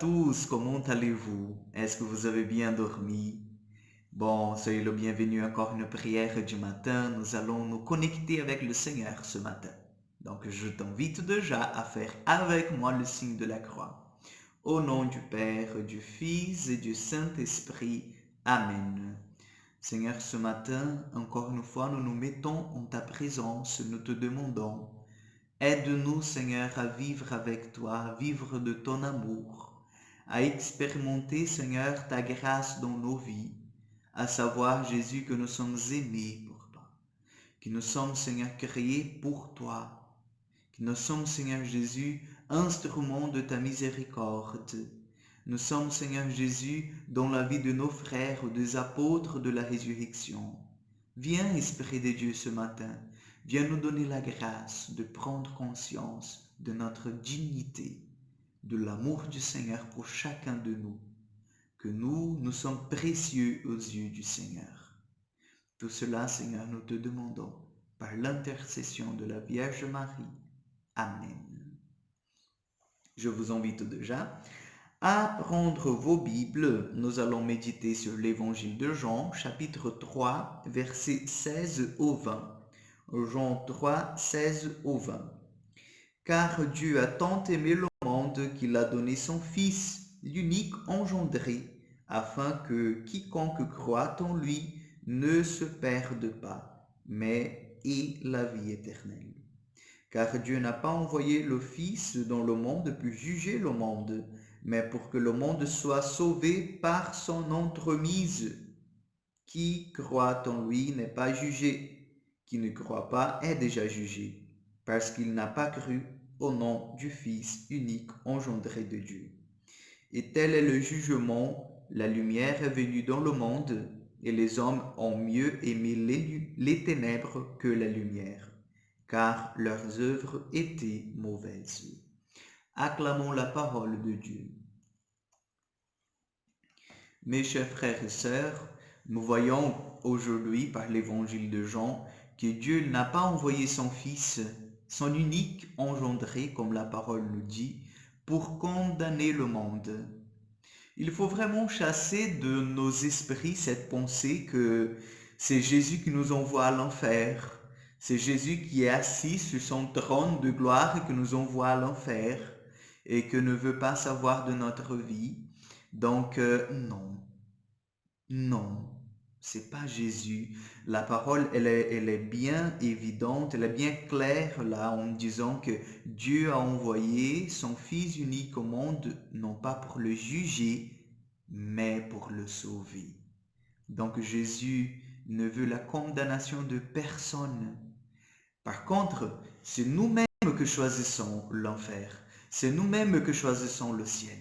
tous, comment allez-vous? Est-ce que vous avez bien dormi? Bon, soyez le bienvenu encore à une prière du matin. Nous allons nous connecter avec le Seigneur ce matin. Donc, je t'invite déjà à faire avec moi le signe de la croix. Au nom du Père, du Fils et du Saint-Esprit. Amen. Seigneur, ce matin, encore une fois, nous nous mettons en ta présence. Nous te demandons, aide-nous, Seigneur, à vivre avec toi, à vivre de ton amour, à expérimenter, Seigneur, ta grâce dans nos vies, à savoir, Jésus, que nous sommes aimés pour toi, que nous sommes, Seigneur, créés pour toi, que nous sommes, Seigneur Jésus, instruments de ta miséricorde. Nous sommes, Seigneur Jésus, dans la vie de nos frères, des apôtres de la résurrection. Viens, Esprit de Dieu, ce matin. Viens nous donner la grâce de prendre conscience de notre dignité, de l'amour du Seigneur pour chacun de nous, que nous sommes précieux aux yeux du Seigneur. Tout cela, Seigneur, nous te demandons par l'intercession de la Vierge Marie. Amen. Je vous invite déjà à prendre vos Bibles. Nous allons méditer sur l'Évangile de Jean, chapitre 3, versets 16 au 20. Jean 3, 16 au 20. Car Dieu a tant aimé le monde qu'il a donné son Fils, l'unique engendré, afin que quiconque croit en lui ne se perde pas, mais ait la vie éternelle. Car Dieu n'a pas envoyé le Fils dans le monde pour juger le monde, mais pour que le monde soit sauvé par son entremise. Qui croit en lui n'est pas jugé, qui ne croit pas est déjà jugé, parce qu'il n'a pas cru au nom du Fils unique engendré de Dieu. Et tel est le jugement, la lumière est venue dans le monde, et les hommes ont mieux aimé les ténèbres que la lumière, car leurs œuvres étaient mauvaises. Acclamons la parole de Dieu. Mes chers frères et sœurs, nous voyons aujourd'hui par l'évangile de Jean que Dieu n'a pas envoyé son Fils, son unique engendré, comme la parole nous dit, pour condamner le monde. Il faut vraiment chasser de nos esprits cette pensée que c'est Jésus qui nous envoie à l'enfer. C'est Jésus qui est assis sur son trône de gloire et qui nous envoie à l'enfer et que ne veut pas savoir de notre vie. Donc, non, c'est pas Jésus. La parole, elle est bien évidente, elle est bien claire là en disant que Dieu a envoyé son Fils unique au monde, non pas pour le juger, mais pour le sauver. Donc Jésus ne veut la condamnation de personne. Par contre, c'est nous-mêmes que choisissons l'enfer. C'est nous-mêmes que choisissons le ciel.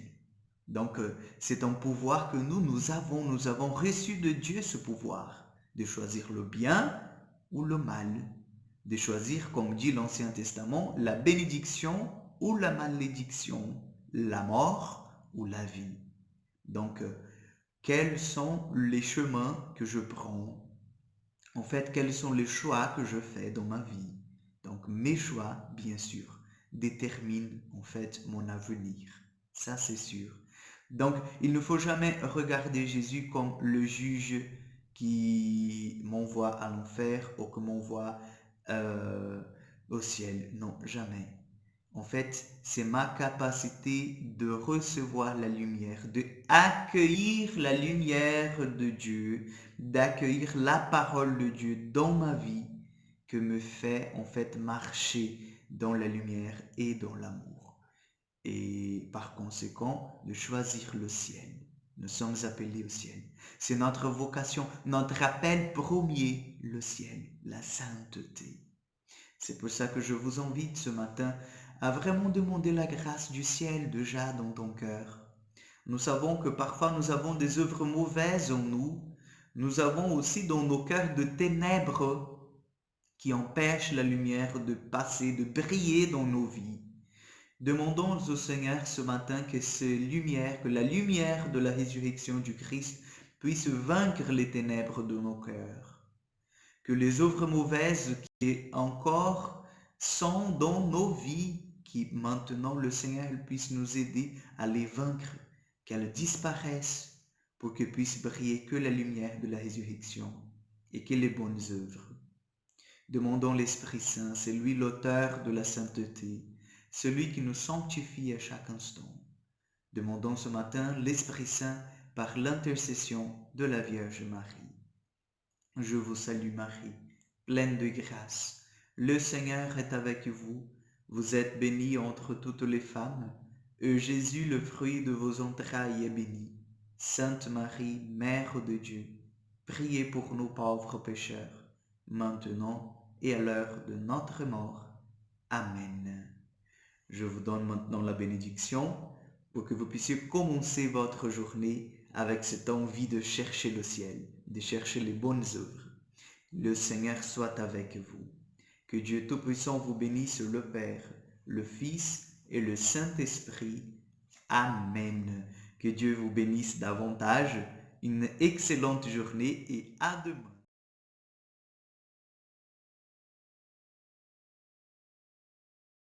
Donc, c'est un pouvoir que nous avons. Nous avons reçu de Dieu ce pouvoir de choisir le bien ou le mal, de choisir, comme dit l'Ancien Testament, la bénédiction ou la malédiction, la mort ou la vie. Donc, quels sont les chemins que je prends? En fait, quels sont les choix que je fais dans ma vie? Donc, mes choix, bien sûr, déterminent en fait mon avenir. Ça, c'est sûr. Donc, il ne faut jamais regarder Jésus comme le juge qui m'envoie à l'enfer ou qui m'envoie euh, au ciel. Non, jamais. En fait, c'est ma capacité de recevoir la lumière, de accueillir la lumière de Dieu, d'accueillir la parole de Dieu dans ma vie que me fait en fait marcher dans la lumière et dans l'amour. Et par conséquent, de choisir le ciel. Nous sommes appelés au ciel. C'est notre vocation, notre appel premier, le ciel, la sainteté. C'est pour ça que je vous invite ce matin à vraiment demander la grâce du ciel déjà dans ton cœur. Nous savons que parfois nous avons des œuvres mauvaises en nous. Nous avons aussi dans nos cœurs de ténèbres qui empêchent la lumière de passer, de briller dans nos vies. Demandons au Seigneur ce matin que que la lumière de la résurrection du Christ puisse vaincre les ténèbres de nos cœurs. Que les œuvres mauvaises qui encore sont dans nos vies, qui maintenant le Seigneur puisse nous aider à les vaincre qu'elles disparaissent pour que puisse briller que la lumière de la résurrection et que les bonnes œuvres. Demandons l'Esprit Saint, c'est lui l'auteur de la sainteté, celui qui nous sanctifie à chaque instant. Demandons ce matin l'Esprit Saint par l'intercession de la Vierge Marie. Je vous salue Marie, pleine de grâce. Le Seigneur est avec vous. Vous êtes bénie entre toutes les femmes, et Jésus, le fruit de vos entrailles, est béni. Sainte Marie, Mère de Dieu, priez pour nous pauvres pécheurs, maintenant et à l'heure de notre mort. Amen. Je vous donne maintenant la bénédiction pour que vous puissiez commencer votre journée avec cette envie de chercher le ciel, de chercher les bonnes œuvres. Le Seigneur soit avec vous. Que Dieu Tout-Puissant vous bénisse, le Père, le Fils et le Saint-Esprit. Amen. Que Dieu vous bénisse davantage. Une excellente journée et à demain.